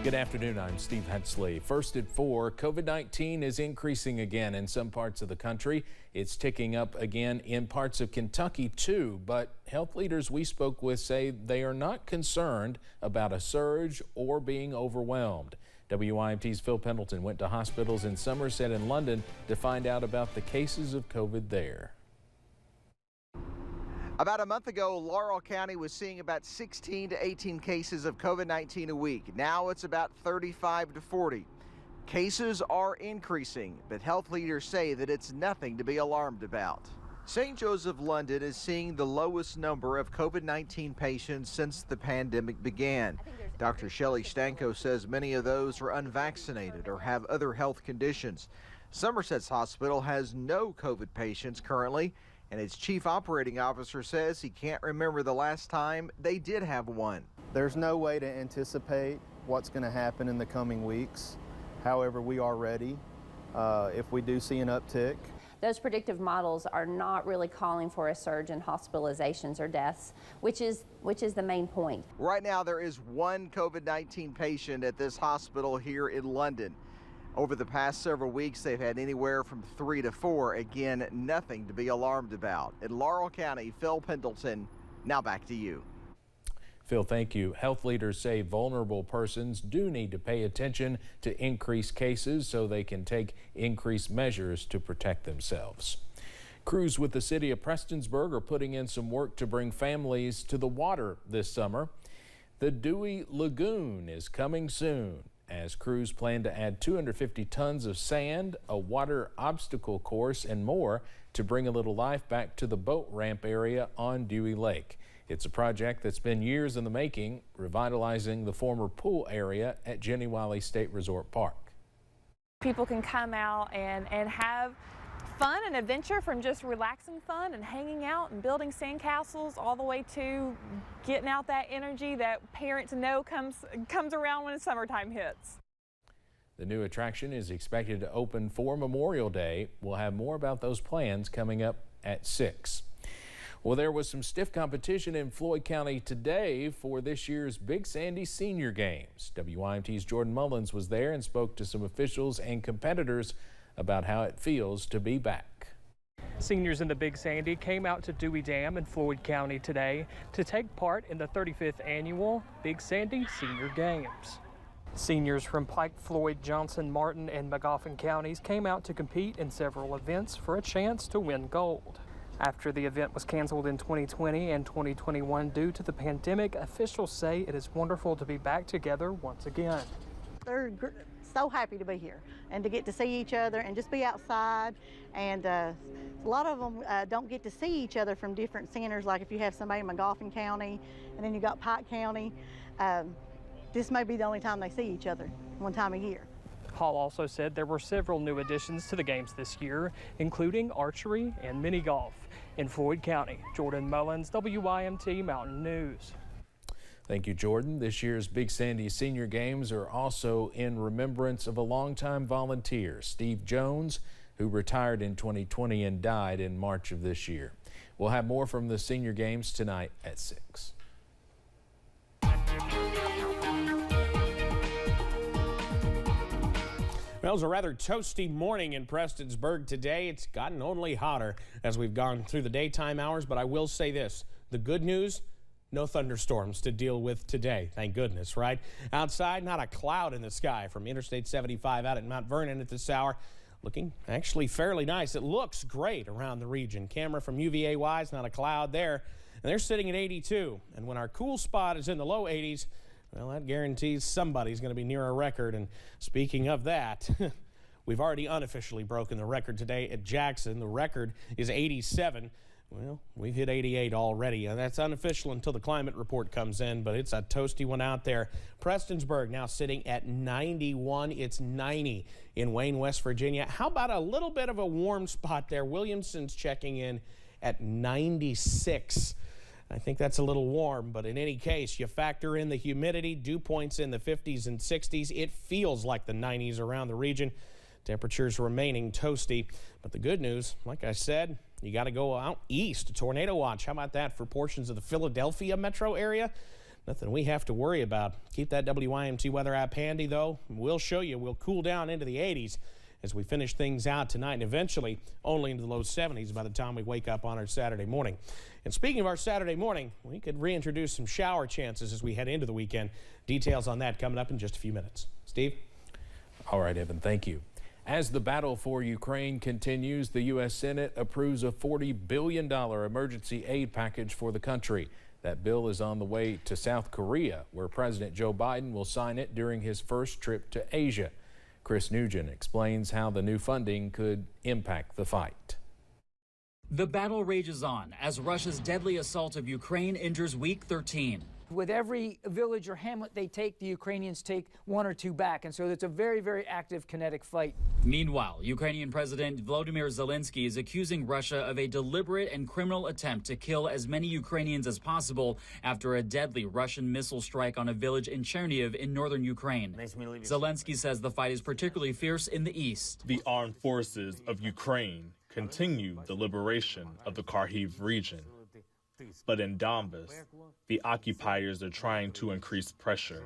Good afternoon, I'm Steve Hensley. First at 4, COVID-19 is increasing again in some parts of the country. It's ticking up again in parts of Kentucky too, but health leaders we spoke with say they are not concerned about a surge or being overwhelmed. WYMT's Phil Pendleton went to hospitals in Somerset and London to find out about the cases of COVID there. About a month ago, Laurel County was seeing about 16 to 18 cases of COVID-19 a week. Now it's about 35 to 40. Cases are increasing, but health leaders say that it's nothing to be alarmed about. St. Joseph London is seeing the lowest number of COVID-19 patients since the pandemic began. Dr. Shelley Stanko says many of those are unvaccinated or have other health conditions. Somerset's hospital has no COVID patients currently, and its chief operating officer says he can't remember the last time they did have one. There's no way to anticipate what's going to happen in the coming weeks. However, we are ready if we do see an uptick. Those predictive models are not really calling for a surge in hospitalizations or deaths, which is the main point. Right now, there is one COVID-19 patient at this hospital here in London. Over the past several weeks, they've had anywhere from 3 to 4. Again, nothing to be alarmed about. In Laurel County, Phil Pendleton, now back to you. Phil, thank you. Health leaders say vulnerable persons do need to pay attention to increased cases so they can take increased measures to protect themselves. Crews with the city of Prestonsburg are putting in some work to bring families to the water this summer. The Dewey Lagoon is coming soon, as crews plan to add 250 tons of sand, a water obstacle course, and more to bring a little life back to the boat ramp area on Dewey Lake. It's a project that's been years in the making, revitalizing the former pool area at Jenny Wiley State Resort Park. People can come out and have fun and adventure, from just relaxing fun and hanging out and building sandcastles all the way to getting out that energy that parents know comes around when summertime hits. The new attraction is expected to open for Memorial Day. We'll have more about those plans coming up at 6. Well, there was some stiff competition in Floyd County today for this year's Big Sandy Senior Games. WYMT's Jordan Mullins was there and spoke to some officials and competitors about how it feels to be back. Seniors in the Big Sandy came out to Dewey Dam in Floyd County today to take part in the 35th annual Big Sandy Senior Games. Seniors from Pike, Floyd, Johnson, Martin, and Magoffin counties came out to compete in several events for a chance to win gold. After the event was canceled in 2020 and 2021 due to the pandemic, officials say it is wonderful to be back together once again. They're so happy to be here and to get to see each other and just be outside. And a lot of them don't get to see each other from different centers. Like if you have somebody in Magoffin County and then you got Pike County, this may be the only time they see each other, one time a year. Hall also said there were several new additions to the games this year, including archery and mini golf. In Floyd County, Jordan Mullins, WYMT Mountain News. Thank you, Jordan. This year's Big Sandy Senior Games are also in remembrance of a longtime volunteer, Steve Jones, who retired in 2020 and died in March of this year. We'll have more from the Senior Games tonight at 6. Well, it was a rather toasty morning in Prestonsburg today. It's gotten only hotter as we've gone through the daytime hours, but I will say this. The good news, no thunderstorms to deal with today. Thank goodness, right? Outside, not a cloud in the sky from Interstate 75 out at Mount Vernon at this hour. Looking actually fairly nice. It looks great around the region. Camera from UVA-wise, not a cloud there. And they're sitting at 82. And when our cool spot is in the low 80s, well, that guarantees somebody's going to be near a record. And speaking of that, we've already unofficially broken the record today at Jackson. The record is 87. Well, we've hit 88 already. And that's unofficial until the climate report comes in, but it's a toasty one out there. Prestonsburg now sitting at 91. It's 90 in Wayne, West Virginia. How about a little bit of a warm spot there? Williamson's checking in at 96. I think that's a little warm, but in any case, you factor in the humidity, dew points in the 50s and 60s. It feels like the 90s around the region. Temperatures remaining toasty. But the good news, like I said, you got to go out east. Tornado watch. How about that for portions of the Philadelphia metro area? Nothing we have to worry about. Keep that WYMT weather app handy, though. We'll show you we'll cool down into the 80s as we finish things out tonight, and eventually only into the low 70s by the time we wake up on our Saturday morning. And speaking of our Saturday morning, we could reintroduce some shower chances as we head into the weekend. Details on that coming up in just a few minutes. Steve? All right, Evan, thank you. As the battle for Ukraine continues, the U.S. Senate approves a $40 billion emergency aid package for the country. That bill is on the way to South Korea, where President Joe Biden will sign it during his first trip to Asia. Chris Nugent explains how the new funding could impact the fight. The battle rages on as Russia's deadly assault of Ukraine enters week 13. With every village or hamlet they take, the Ukrainians take one or two back. And so it's a very, very active, kinetic fight. Meanwhile, Ukrainian President Volodymyr Zelensky is accusing Russia of a deliberate and criminal attempt to kill as many Ukrainians as possible after a deadly Russian missile strike on a village in Chernihiv in northern Ukraine. Zelensky says the fight is particularly fierce in the east. The armed forces of Ukraine continue the liberation of the Kharkiv region. But in Donbas, the occupiers are trying to increase pressure.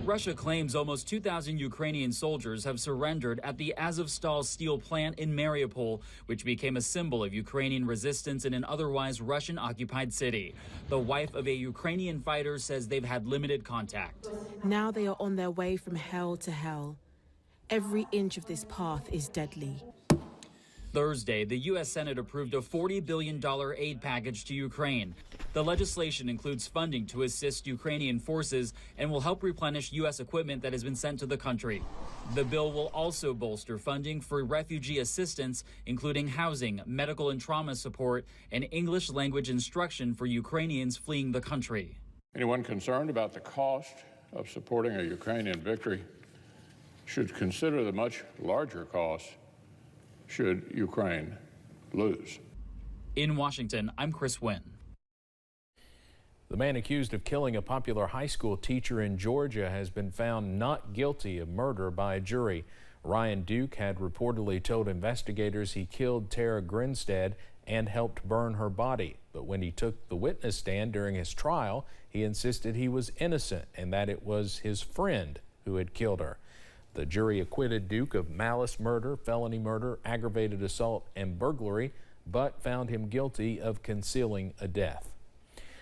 Russia claims almost 2,000 Ukrainian soldiers have surrendered at the Azovstal steel plant in Mariupol, which became a symbol of Ukrainian resistance in an otherwise Russian-occupied city. The wife of a Ukrainian fighter says they've had limited contact. Now they are on their way from hell to hell. Every inch of this path is deadly. Thursday, the U.S. Senate approved a $40 billion aid package to Ukraine. The legislation includes funding to assist Ukrainian forces and will help replenish U.S. equipment that has been sent to the country. The bill will also bolster funding for refugee assistance, including housing, medical and trauma support, and English language instruction for Ukrainians fleeing the country. Anyone concerned about the cost of supporting a Ukrainian victory should consider the much larger cost should Ukraine lose. In Washington, I'm Chris Wynn. The man accused of killing a popular high school teacher in Georgia has been found not guilty of murder by a jury. Ryan Duke had reportedly told investigators he killed Tara Grinstead and helped burn her body. But when he took the witness stand during his trial, he insisted he was innocent and that it was his friend who had killed her. The jury acquitted Duke of malice murder, felony murder, aggravated assault, and burglary, but found him guilty of concealing a death.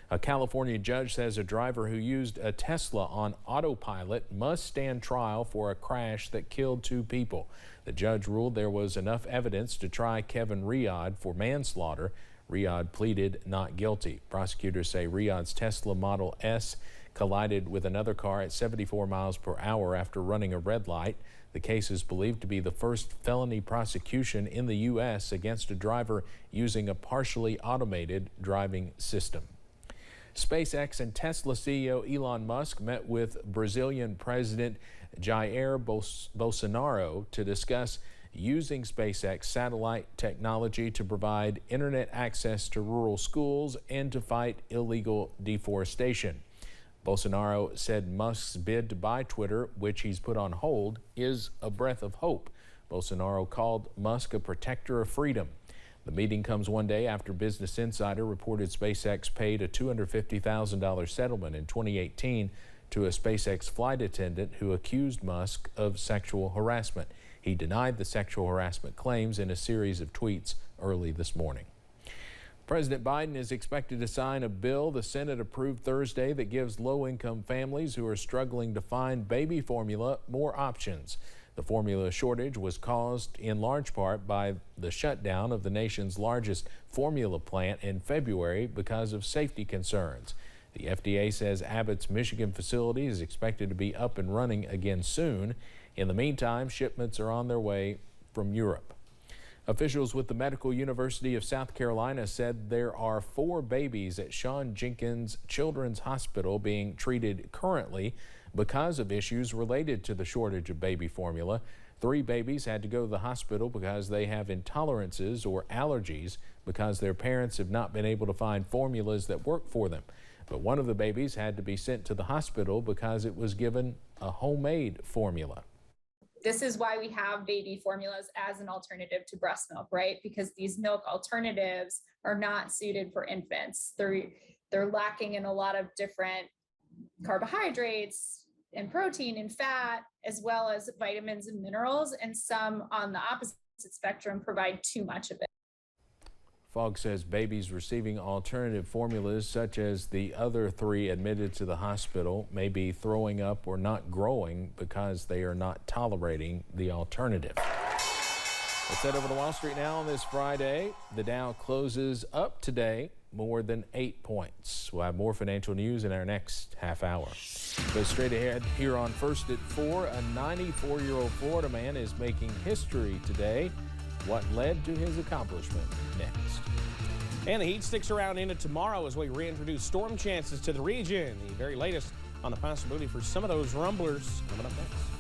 A California judge says a driver who used a Tesla on autopilot must stand trial for a crash that killed 2 people. The judge ruled there was enough evidence to try Kevin Riyad for manslaughter. Riyad pleaded not guilty. Prosecutors say Riyad's Tesla Model S collided with another car at 74 miles per hour after running a red light. The case is believed to be the first felony prosecution in the U.S. against a driver using a partially automated driving system. SpaceX and Tesla CEO Elon Musk met with Brazilian President Jair Bolsonaro to discuss using SpaceX satellite technology to provide internet access to rural schools and to fight illegal deforestation. Bolsonaro said Musk's bid to buy Twitter, which he's put on hold, is a breath of hope. Bolsonaro called Musk a protector of freedom. The meeting comes one day after Business Insider reported SpaceX paid a $250,000 settlement in 2018 to a SpaceX flight attendant who accused Musk of sexual harassment. He denied the sexual harassment claims in a series of tweets early this morning. President Biden is expected to sign a bill the Senate approved Thursday that gives low-income families who are struggling to find baby formula more options. The formula shortage was caused in large part by the shutdown of the nation's largest formula plant in February because of safety concerns. The FDA says Abbott's Michigan facility is expected to be up and running again soon. In the meantime, shipments are on their way from Europe. Officials with the Medical University of South Carolina said there are 4 babies at Shawn Jenkins Children's Hospital being treated currently because of issues related to the shortage of baby formula. 3 babies had to go to the hospital because they have intolerances or allergies because their parents have not been able to find formulas that work for them. But one of the babies had to be sent to the hospital because it was given a homemade formula. This is why we have baby formulas as an alternative to breast milk, right? Because these milk alternatives are not suited for infants. They're lacking in a lot of different carbohydrates and protein and fat, as well as vitamins and minerals, and some on the opposite spectrum provide too much of it. Fogg says babies receiving alternative formulas, such as the other 3 admitted to the hospital, may be throwing up or not growing because they are not tolerating the alternative. Let's head over to Wall Street now on this Friday. The Dow closes up today more than 8 points. We'll have more financial news in our next half hour. Go straight ahead here on First at 4. A 94-year-old Florida man is making history today. What led to his accomplishment? Next. And the heat sticks around into tomorrow as we reintroduce storm chances to the region. The very latest on the possibility for some of those rumblers coming up next.